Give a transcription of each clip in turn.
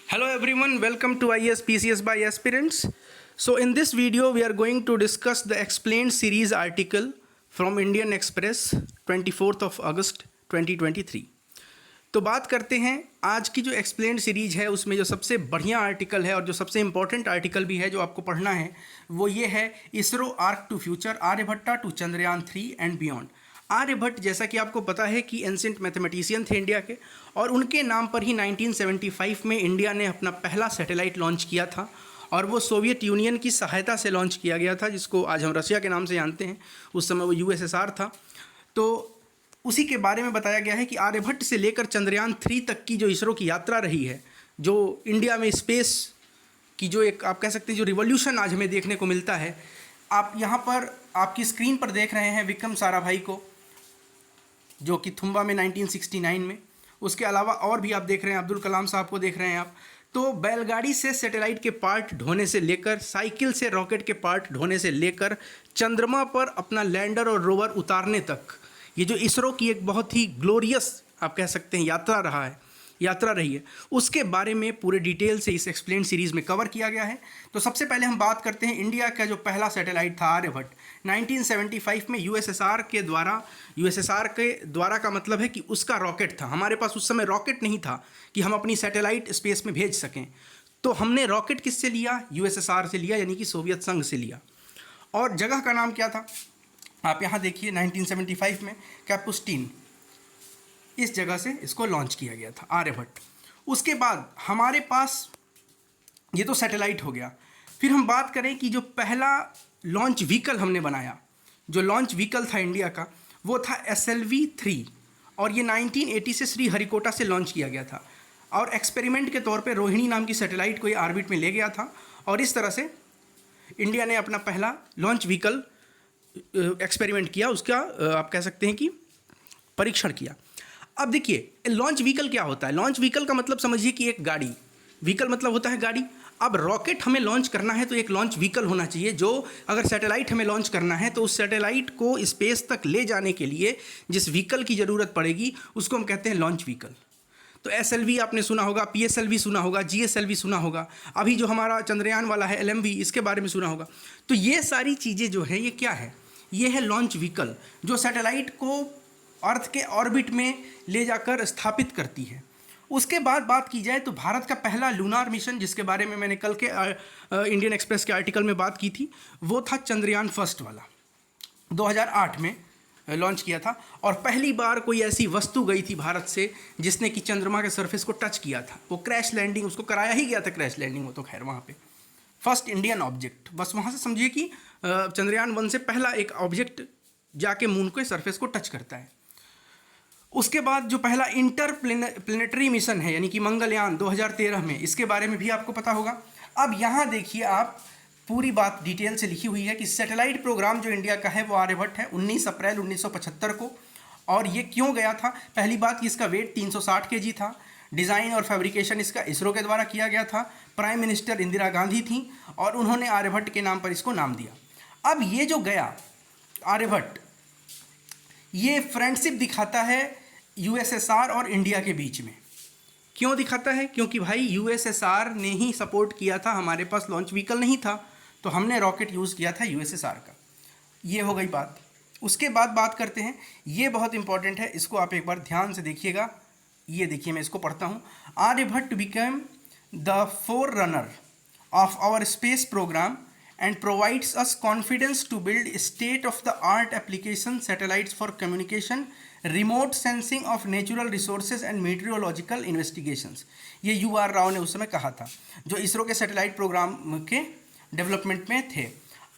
Hello everyone, welcome to IAS PCS by Aspirants. So in this video we are going to discuss the explained series article from Indian Express 24th of August 2023. तो बात करते हैं आज की जो explained series है उसमें जो सबसे बढ़िया आर्टिकल है और जो सबसे इम्पॉर्टेंट आर्टिकल भी है जो आपको पढ़ना है वो ये है ISRO arc to future Aryabhata to Chandrayaan 3 and beyond. Aryabhata जैसा कि आपको पता है कि एंशिएंट मैथमेटिशियन थे इंडिया के और उनके नाम पर ही 1975 में इंडिया ने अपना पहला सैटेलाइट लॉन्च किया था और वो सोवियत यूनियन की सहायता से लॉन्च किया गया था जिसको आज हम रशिया के नाम से जानते हैं। उस समय वो यूएसएसआर था। तो उसी के बारे में बताया गया है कि आर्यभट्ट से लेकर चंद्रयान 3 तक की जो इसरो की यात्रा रही है, जो इंडिया में स्पेस की जो एक आप कह सकते हैं जो रिवॉल्यूशन आज हमें देखने को मिलता है। आप यहाँ पर आपकी स्क्रीन पर देख रहे हैं विक्रम साराभाई को जो कि थुम्बा में 1969 में, उसके अलावा और भी आप देख रहे हैं अब्दुल कलाम साहब को देख रहे हैं आप। तो बैलगाड़ी से सैटेलाइट के पार्ट ढोने से लेकर साइकिल से रॉकेट के पार्ट ढोने से लेकर चंद्रमा पर अपना लैंडर और रोवर उतारने तक ये जो इसरो की एक बहुत ही ग्लोरियस आप कह सकते हैं यात्रा रही है, उसके बारे में पूरे डिटेल से इस एक्सप्लेन सीरीज़ में कवर किया गया है। तो सबसे पहले हम बात करते हैं इंडिया का जो पहला सैटेलाइट था आर्यभट्ट 1975 में यूएसएसआर के द्वारा का मतलब है कि उसका रॉकेट था। हमारे पास उस समय रॉकेट नहीं था कि हम अपनी सैटेलाइट स्पेस में भेज सकें, तो हमने रॉकेट किससे लिया? यूएसएसआर से लिया, यानी कि सोवियत संघ से लिया। और जगह का नाम क्या था आप यहाँ देखिए 1975 में कैपुस्टीन, इस जगह से इसको लॉन्च किया गया था आर्यभट्ट। उसके बाद हमारे पास ये तो सैटेलाइट हो गया। फिर हम बात करें कि जो पहला लॉन्च व्हीकल हमने बनाया, जो लॉन्च व्हीकल था इंडिया का, वो था SLV-3 और ये 1980 से श्रीहरिकोटा से लॉन्च किया गया था और एक्सपेरिमेंट के तौर पे रोहिणी नाम की सैटेलाइट को ये ऑर्बिट में ले गया था और इस तरह से इंडिया ने अपना पहला लॉन्च व्हीकल एक्सपेरिमेंट किया, उसका आप कह सकते हैं कि परीक्षण किया। अब देखिए लॉन्च व्हीकल क्या होता है। लॉन्च व्हीकल का मतलब समझिए कि एक गाड़ी, व्हीकल मतलब होता है गाड़ी। अब रॉकेट हमें लॉन्च करना है तो एक लॉन्च व्हीकल होना चाहिए, जो अगर सैटेलाइट हमें लॉन्च करना है तो उस सैटेलाइट को स्पेस तक ले जाने के लिए जिस व्हीकल की ज़रूरत पड़ेगी उसको हम कहते हैं लॉन्च व्हीकल। तो SLV आपने सुना होगा, PSLV सुना होगा, GSLV सुना होगा, अभी जो हमारा चंद्रयान वाला है LMV, इसके बारे में सुना होगा। तो ये सारी चीज़ें जो है ये क्या है? ये है लॉन्च व्हीकल जो सैटेलाइट को अर्थ के ऑर्बिट में ले जाकर स्थापित करती है। उसके बाद बात की जाए तो भारत का पहला लूनार मिशन, जिसके बारे में मैंने कल के इंडियन एक्सप्रेस के आर्टिकल में बात की थी, वो था चंद्रयान फर्स्ट वाला, 2008 में लॉन्च किया था। और पहली बार कोई ऐसी वस्तु गई थी भारत से जिसने कि चंद्रमा के सरफेस को टच किया था। वो क्रैश लैंडिंग, उसको कराया ही गया था क्रैश लैंडिंग, वो तो खैर वहाँ पे फर्स्ट इंडियन ऑब्जेक्ट, बस वहाँ से समझिए कि चंद्रयान 1 से पहला एक ऑब्जेक्ट जाके मून के सरफेस को टच करता है। उसके बाद जो पहला इंटर प्लेनेटरी मिशन है यानी कि मंगलयान 2013 में, इसके बारे में भी आपको पता होगा। अब यहाँ देखिए आप पूरी बात डिटेल से लिखी हुई है कि सैटेलाइट प्रोग्राम जो इंडिया का है वो आर्यभट्ट है 19 अप्रैल 1975 को। और ये क्यों गया था? पहली बात कि इसका वेट 360 kg था। डिज़ाइन और फैब्रिकेशन इसका इसरो के द्वारा किया गया था। प्राइम मिनिस्टर इंदिरा गांधी थी और उन्होंने आर्यभट्ट के नाम पर इसको नाम दिया। अब ये जो गया आर्यभट्ट, ये फ्रेंडशिप दिखाता है यूएसएसआर और इंडिया के बीच में। क्यों दिखाता है? क्योंकि भाई यूएसएसआर ने ही सपोर्ट किया था, हमारे पास लॉन्च व्हीकल नहीं था तो हमने रॉकेट यूज़ किया था यूएसएसआर का। ये हो गई बात। उसके बाद बात करते हैं, ये बहुत इंपॉर्टेंट है, इसको आप एक बार ध्यान से देखिएगा। ये देखिए मैं इसको पढ़ता हूँ। Aryabhata became the forerunner of our space programme and provides us confidence to build state-of-the-art application satellites for communication, remote sensing of natural resources and meteorological investigations। ये UR राव ने उस समय कहा था, जो इसरो के सैटेलाइट प्रोग्राम के डेवलपमेंट में थे।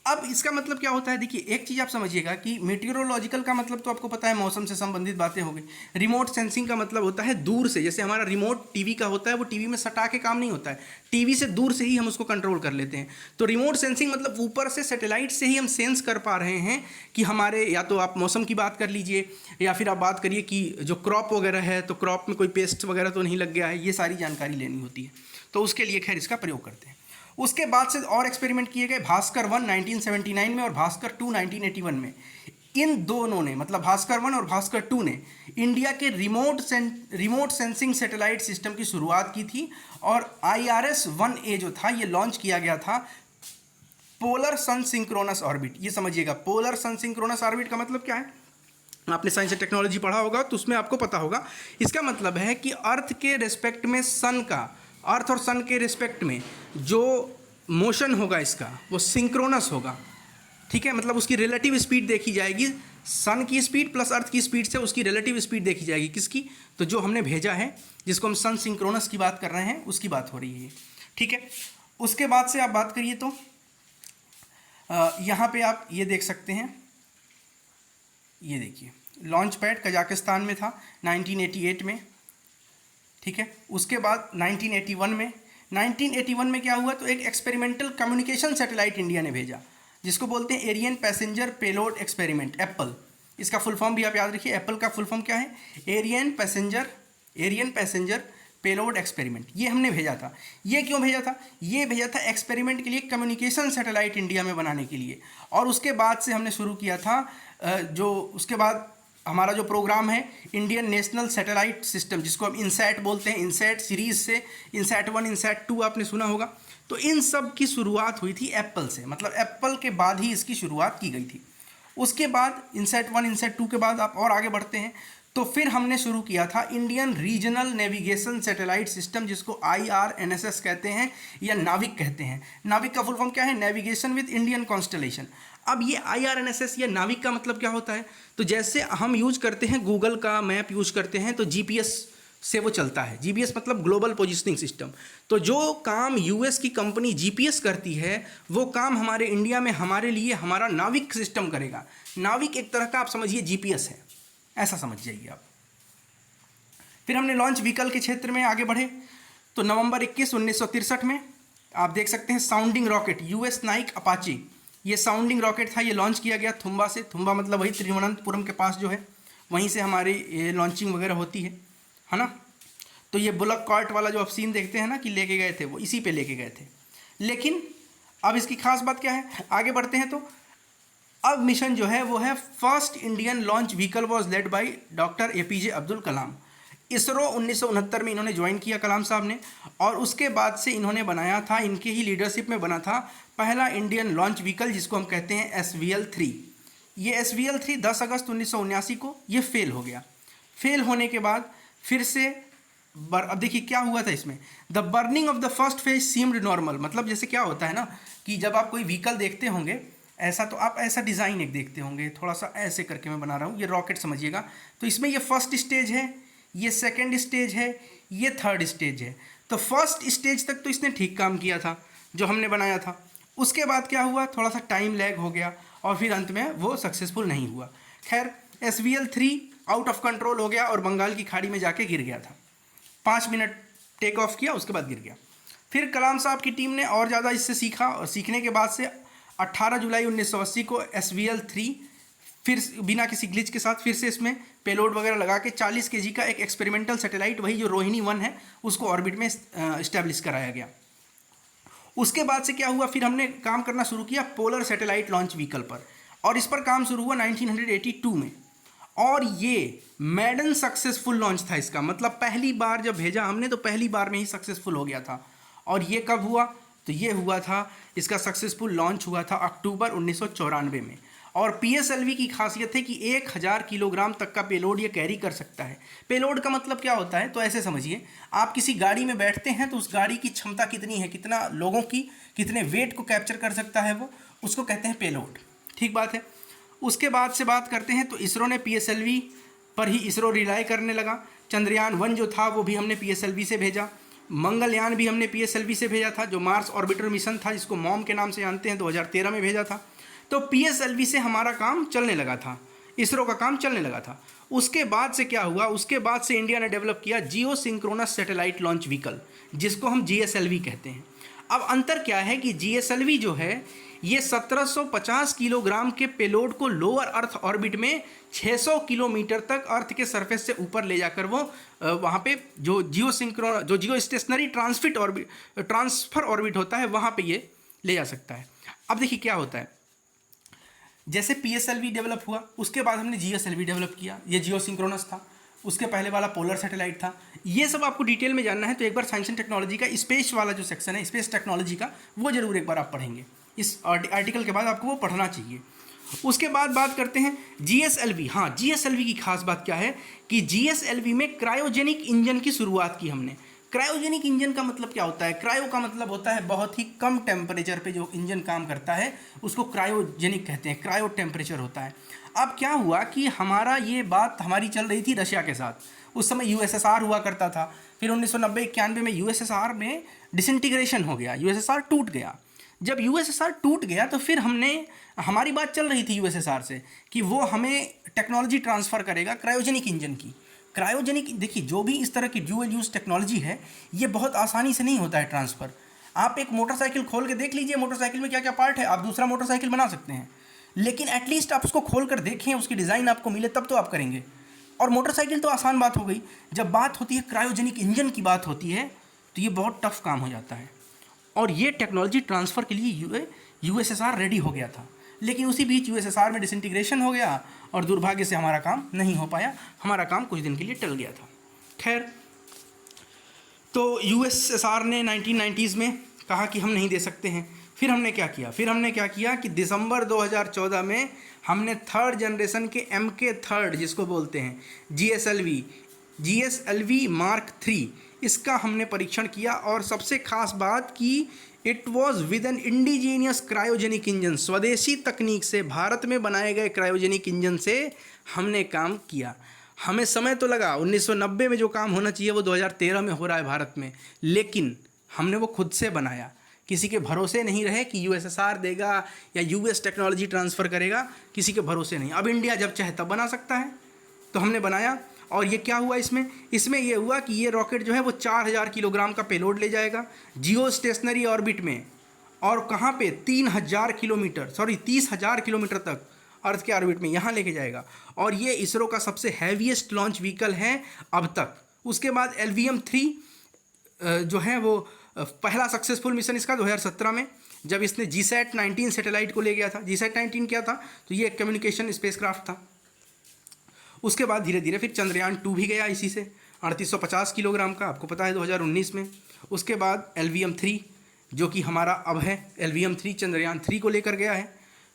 अब इसका मतलब क्या होता है? देखिए एक चीज़ आप समझिएगा कि मीटियोरोलॉजिकल का मतलब तो आपको पता है, मौसम से संबंधित बातें हो गई। रिमोट सेंसिंग का मतलब होता है दूर से, जैसे हमारा रिमोट टीवी का होता है, वो टीवी में सटा के काम नहीं होता है, टीवी से दूर से ही हम उसको कंट्रोल कर लेते हैं। तो रिमोट सेंसिंग मतलब ऊपर से सैटेलाइट से ही हम सेंस कर पा रहे हैं कि हमारे, या तो आप मौसम की बात कर लीजिए या फिर आप बात करिए कि जो क्रॉप वगैरह है तो क्रॉप में कोई पेस्ट वगैरह तो नहीं लग गया है, ये सारी जानकारी लेनी होती है। तो उसके लिए खैर इसका प्रयोग करते हैं। उसके बाद से और एक्सपेरिमेंट किए गए, भास्कर 1 1979 में और भास्कर 2 1981 में। इन दोनों ने, मतलब भास्कर 1 और भास्कर 2 ने इंडिया के रिमोट सेंसिंग सैटेलाइट सिस्टम की शुरुआत की थी। और IRS-1A जो था ये लॉन्च किया गया था पोलर सन सिंक्रोनस ऑर्बिट। ये समझिएगा, पोलर सन सिंक्रोनस ऑर्बिट का मतलब क्या है, आपने साइंस एंड टेक्नोलॉजी पढ़ा होगा तो उसमें आपको पता होगा। इसका मतलब है कि अर्थ के रिस्पेक्ट में सन का, अर्थ और सन के रिस्पेक्ट में जो मोशन होगा इसका वो सिंक्रोनस होगा। ठीक है, मतलब उसकी रिलेटिव स्पीड देखी जाएगी, सन की स्पीड प्लस अर्थ की स्पीड से उसकी रिलेटिव स्पीड देखी जाएगी। किसकी? तो जो हमने भेजा है, जिसको हम सन सिंक्रोनस की बात कर रहे हैं, उसकी बात हो रही है। ठीक है, उसके बाद से आप बात करिए तो यहाँ पे आप ये देख सकते हैं, ये देखिए लॉन्च पैड कजाकिस्तान में था 1988 में। ठीक है, उसके बाद 1981 में क्या हुआ, तो एक एक्सपेरिमेंटल कम्युनिकेशन सैटेलाइट इंडिया ने भेजा, जिसको बोलते हैं Ariane passenger payload experiment, APPLE. इसका फुल फॉर्म भी आप याद रखिए, एप्पल का फुल फॉर्म क्या है, एरियन पैसेंजर पेलोड एक्सपेरिमेंट। ये हमने भेजा था। ये क्यों भेजा था? ये भेजा था एक्सपेरिमेंट के लिए, कम्युनिकेशन सैटेलाइट इंडिया में बनाने के लिए। और उसके बाद से हमने शुरू किया था उसके बाद हमारा जो प्रोग्राम है इंडियन नेशनल सैटेलाइट सिस्टम, जिसको हम इनसैट बोलते हैं, इनसैट सीरीज से, इनसैट 1 इनसैट 2 आपने सुना होगा। तो इन सब की शुरुआत हुई थी एप्पल से, मतलब एप्पल के बाद ही इसकी शुरुआत की गई थी। उसके बाद इनसैट 1 इनसैट 2 के बाद आप और आगे बढ़ते हैं तो फिर हमने शुरू किया था Indian regional navigation satellite system, जिसको IRNSS कहते हैं या नाविक कहते हैं। नाविक का फुल फॉर्म क्या है, नेविगेशन विद इंडियन कॉन्स्टलेशन। अब ये IRNSS या नाविक का मतलब क्या होता है, तो जैसे हम यूज करते हैं गूगल का मैप यूज करते हैं तो GPS से वो चलता है। GPS मतलब ग्लोबल पोजिशनिंग सिस्टम। तो जो काम US की कंपनी GPS करती है वो काम हमारे इंडिया में हमारे लिए हमारा नाविक सिस्टम करेगा। नाविक एक तरह का आप समझिए GPS है, ऐसा समझ जाइए आप। फिर हमने लॉन्च व्हीकल के क्षेत्र में आगे बढ़े तो नवंबर 21, 1963 में आप देख सकते हैं sounding rocket US Naik Apache, ये साउंडिंग रॉकेट था, ये लॉन्च किया गया थुम्बा से। थुम्बा मतलब वही तिरुवनंतपुरम के पास जो है, वहीं से हमारी ये लॉन्चिंग वगैरह होती है ना। तो ये बुलक कार्ट वाला जो आप सीन देखते हैं ना कि लेके गए थे, वो इसी पे लेके गए थे। लेकिन अब इसकी खास बात क्या है, आगे बढ़ते हैं तो अब मिशन जो है वो है first Indian launch vehicle was led by doctor APJ Abdul Kalam. ISRO 1969 में इन्होंने ज्वाइन किया कलाम साहब ने, और उसके बाद से इन्होंने बनाया था, इनके ही लीडरशिप में बना था पहला इंडियन लॉन्च व्हीकल, जिसको हम कहते हैं SVL-3। ये SVL-3 10 अगस्त 1979 को ये फेल हो गया। फेल होने के बाद फिर से अब देखिए क्या हुआ था इसमें, the burning of the first phase seemed normal. मतलब जैसे क्या होता है ना कि जब आप कोई व्हीकल देखते होंगे ऐसा, तो आप ऐसा डिज़ाइन एक देखते होंगे, थोड़ा सा ऐसे करके मैं बना रहा हूँ, ये रॉकेट समझिएगा। तो इसमें ये फर्स्ट स्टेज है, ये सेकंड स्टेज है, ये थर्ड स्टेज है। तो फर्स्ट स्टेज तक तो इसने ठीक काम किया था जो हमने बनाया था। उसके बाद क्या हुआ, थोड़ा सा टाइम लैग हो गया और फिर अंत में वो सक्सेसफुल नहीं हुआ। खैर SVL-3 आउट ऑफ कंट्रोल हो गया और बंगाल की खाड़ी में जाके गिर गया था। 5 मिनट टेक ऑफ किया, उसके बाद गिर गया। फिर कलाम साहब की टीम ने और ज़्यादा इससे सीखा, और सीखने के बाद से 18 जुलाई 1980 को SVL-3 फिर बिना किसी ग्लिच के साथ फिर से इसमें पेलोड वगैरह लगा के 40 kg का एक एक्सपेरिमेंटल सैटेलाइट, वही जो रोहिणी 1 है, उसको ऑर्बिट में इस्टेब्लिश कराया गया। उसके बाद से क्या हुआ, फिर हमने काम करना शुरू किया पोलर सैटेलाइट लॉन्च व्हीकल पर, और इस पर काम शुरू हुआ 1982 में। और ये मैडन सक्सेसफुल लॉन्च था इसका, मतलब पहली बार जब भेजा हमने तो पहली बार में ही सक्सेसफुल हो गया था। और ये कब हुआ, तो ये हुआ था, इसका सक्सेसफुल लॉन्च हुआ था अक्टूबर 1994 में। और PSLV की खासियत है कि 1000 किलोग्राम तक का पेलोड ये कैरी कर सकता है। पेलोड का मतलब क्या होता है, तो ऐसे समझिए, आप किसी गाड़ी में बैठते हैं तो उस गाड़ी की क्षमता कितनी है, कितना लोगों की कितने वेट को कैप्चर कर सकता है वो, उसको कहते हैं पेलोड। ठीक बात है। उसके बाद से बात करते हैं तो इसरो ने PSLV पर ही इसरो रिलाई करने लगा। चंद्रयान 1 जो था वो भी हमने PSLV से भेजा। मंगलयान भी हमने PSLV से भेजा था, जो मार्स ऑर्बिटर मिशन था, जिसको मॉम के नाम से जानते हैं, 2013 में भेजा था। तो PSLV से हमारा काम चलने लगा था, इसरो का काम चलने लगा था। उसके बाद से क्या हुआ, उसके बाद से इंडिया ने डेवलप किया जियो सिंक्रोनस सैटेलाइट लॉन्च व्हीकल, जिसको हम GSLV कहते हैं। अब अंतर क्या है कि GSLV जो है ये 1750 किलोग्राम के पेलोड को लोअर अर्थ ऑर्बिट में 600 किलोमीटर तक अर्थ के सरफेस से ऊपर ले जाकर वो वहाँ पे जो जियो स्टेशनरी ट्रांसफर ऑर्बिट होता है वहाँ पे ये ले जा सकता है। अब देखिए क्या होता है, जैसे PSLV डेवलप हुआ, उसके बाद हमने GSLV डेवलप किया, ये जियो सिंक्रोनस था, उसके पहले वाला पोलर सैटेलाइट था। ये सब आपको डिटेल में जानना है तो एक बार साइंस एंड टेक्नोलॉजी का स्पेस वाला जो सेक्शन है, स्पेस टेक्नोलॉजी का, वो जरूर एक बार आप पढ़ेंगे। इस आर्टिकल के बाद आपको वो पढ़ना चाहिए। उसके बाद बात करते हैं GSLV। हाँ, GSLV की खास बात क्या है कि GSLV में क्रायोजेनिक इंजन की शुरुआत की हमने। क्रायोजेनिक इंजन का मतलब क्या होता है? क्रायो का मतलब होता है बहुत ही कम टेम्परेचर पे जो इंजन काम करता है उसको क्रायोजेनिक कहते हैं, क्रायो टेम्परेचर होता है। अब क्या हुआ कि हमारा ये बात हमारी चल रही थी रशिया के साथ, उस समय USSR हुआ करता था, फिर 1990-91 में USSR में डिसइंटीग्रेशन हो गया, USSR टूट गया। जब USSR टूट गया तो फिर हमारी बात चल रही थी USSR से कि वो हमें टेक्नोलॉजी ट्रांसफ़र करेगा क्रायोजेनिक इंजन की। क्रायोजेनिक, देखिए जो भी इस तरह की ड्यूअल यूज़ टेक्नोलॉजी है ये बहुत आसानी से नहीं होता है ट्रांसफ़र। आप एक मोटरसाइकिल खोल के देख लीजिए, मोटरसाइकिल में क्या क्या पार्ट है, आप दूसरा मोटरसाइकिल बना सकते हैं, लेकिन एटलीस्ट आप उसको खोल कर देखें, उसकी डिज़ाइन आपको मिले तब तो आप करेंगे। और मोटरसाइकिल तो आसान बात हो गई, जब बात होती है क्रायोजेनिक इंजन की बात होती है तो ये बहुत टफ काम हो जाता है। और ये टेक्नोलॉजी ट्रांसफ़र के लिए USSR रेडी हो गया था, लेकिन उसी बीच USSR में डिसइंटीग्रेशन हो गया और दुर्भाग्य से हमारा काम नहीं हो पाया, हमारा काम कुछ दिन के लिए टल गया था। खैर, तो USSR ने 1990s में कहा कि हम नहीं दे सकते हैं। फिर हमने क्या किया कि दिसंबर 2014 में हमने थर्ड जनरेशन के MK3 जिसको बोलते हैं GSLV Mark 3, इसका हमने परीक्षण किया। और सबसे खास बात कि it was with N indigenous cryogenic engine, स्वदेशी तकनीक से भारत में बनाए गए क्रायोजेनिक इंजन से हमने काम किया। हमें समय तो लगा, 1990 में जो काम होना चाहिए वो 2013 में हो रहा है भारत में, लेकिन हमने वो खुद से बनाया, किसी के भरोसे नहीं रहे कि USSR देगा या US टेक्नोलॉजी ट्रांसफ़र करेगा, किसी के भरोसे नहीं। अब इंडिया जब चाहे तब बना सकता है, तो हमने बनाया। और ये क्या हुआ इसमें ये हुआ कि ये रॉकेट जो है वो 4000 किलोग्राम का पेलोड ले जाएगा जियो स्टेशनरी ऑर्बिट में, और कहाँ पे 30,000 किलोमीटर तक अर्थ के ऑर्बिट में यहाँ लेके जाएगा। और ये इसरो का सबसे हैवीएस्ट लॉन्च व्हीकल है अब तक। उसके बाद LVM-3 जो है वो पहला सक्सेसफुल मिशन इसका 2017 में, जब इसने GSAT-19 सैटेलाइट को ले गया था। GSAT-19 क्या था? तो ये एक कम्युनिकेशन स्पेसक्राफ्ट था। उसके बाद धीरे धीरे फिर चंद्रयान-2 भी गया इसी से, 3850 किलोग्राम का, आपको पता है 2019 में। उसके बाद LVM-3 जो कि हमारा अब है, LVM-3 चंद्रयान-3 को लेकर गया है।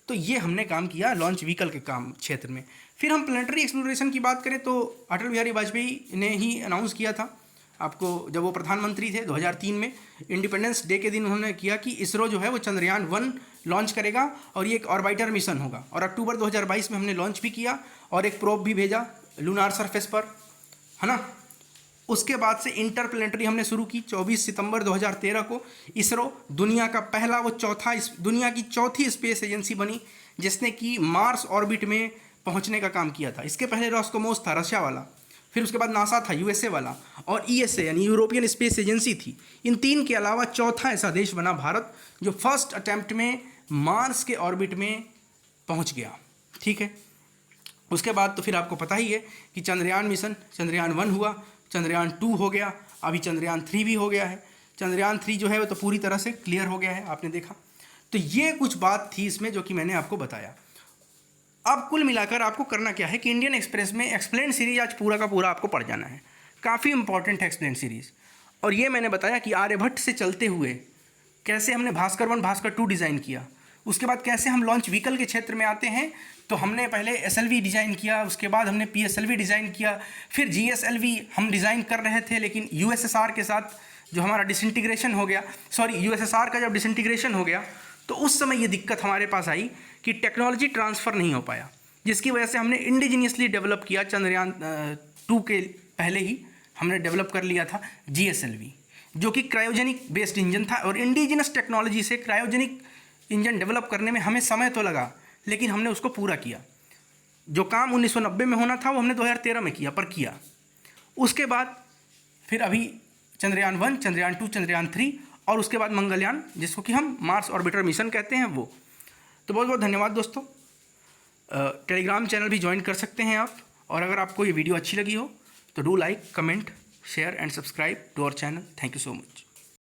तो ये हमने काम किया लॉन्च व्हीकल के काम क्षेत्र में। फिर हम प्लानिटरी एक्सप्लोरेशन की बात करें तो अटल बिहारी वाजपेयी ने ही अनाउंस किया था, आपको जब वो प्रधानमंत्री थे 2003 में, इंडिपेंडेंस डे के दिन उन्होंने किया कि इसरो जो है वो चंद्रयान-1 लॉन्च करेगा और ये एक ऑर्बिटर मिशन होगा। और अक्टूबर 2022 में हमने लॉन्च भी किया और एक प्रोब भी भेजा लूनार सरफेस पर, है ना। उसके बाद से इंटरप्लेनेटरी हमने शुरू की। 24 सितंबर 2013 को इसरो दुनिया की चौथी स्पेस एजेंसी बनी जिसने कि मार्स ऑर्बिट में पहुंचने का काम किया था। इसके पहले रॉस्कोमोस था रशिया वाला, फिर उसके बाद नासा था USA वाला, और ESA यानी यूरोपियन स्पेस एजेंसी थी। इन तीन के अलावा चौथा ऐसा देश बना भारत जो फर्स्ट अटैम्प्ट में मार्स के ऑर्बिट में पहुंच गया। ठीक है, उसके बाद तो फिर आपको पता ही है कि चंद्रयान मिशन, चंद्रयान-1 हुआ, चंद्रयान-2 हो गया, अभी चंद्रयान-3 भी हो गया है। चंद्रयान-3 जो है वो तो पूरी तरह से क्लियर हो गया है, आपने देखा। तो ये कुछ बात थी इसमें जो कि मैंने आपको बताया। अब कुल मिलाकर आपको करना क्या है कि इंडियन एक्सप्रेस में एक्सप्लेन सीरीज आज पूरा का पूरा आपको पढ़ जाना है। काफ़ी इंपॉर्टेंट है एक्सप्लेन सीरीज। और ये मैंने बताया कि आर्यभट्ट से चलते हुए कैसे हमने भास्कर 1 भास्कर 2 डिज़ाइन किया, उसके बाद कैसे हम लॉन्च व्हीकल के क्षेत्र में आते हैं तो हमने पहले SLV डिज़ाइन किया, उसके बाद हमने PSLV डिज़ाइन किया, फिर GSLV हम डिज़ाइन कर रहे थे, लेकिन USSR के साथ जो हमारा डिसइंटीग्रेशन हो गया, USSR का जब डिसइंटीग्रेशन हो गया तो उस समय ये दिक्कत हमारे पास आई कि टेक्नोलॉजी ट्रांसफ़र नहीं हो पाया, जिसकी वजह से हमने इंडिजीनियसली डेवलप किया। चंद्रयान-2 के पहले ही हमने डेवलप कर लिया था GSLV जो कि क्रायोजेनिक बेस्ड इंजन था। और इंडिजीनस टेक्नोलॉजी से क्रायोजेनिक इंजन डेवलप करने में हमें समय तो लगा, लेकिन हमने उसको पूरा किया। जो काम 1990 में होना था वो हमने 2013 में किया। उसके बाद फिर अभी चंद्रयान-1, चंद्रयान-2, चंद्रयान-3 और उसके बाद मंगलयान जिसको कि हम मार्स ऑर्बिटर मिशन कहते हैं वो। तो बहुत बहुत धन्यवाद दोस्तों। टेलीग्राम चैनल भी ज्वाइन कर सकते हैं आप। और अगर आपको ये वीडियो अच्छी लगी हो तो do like, comment, share and subscribe to our channel. Thank you so much.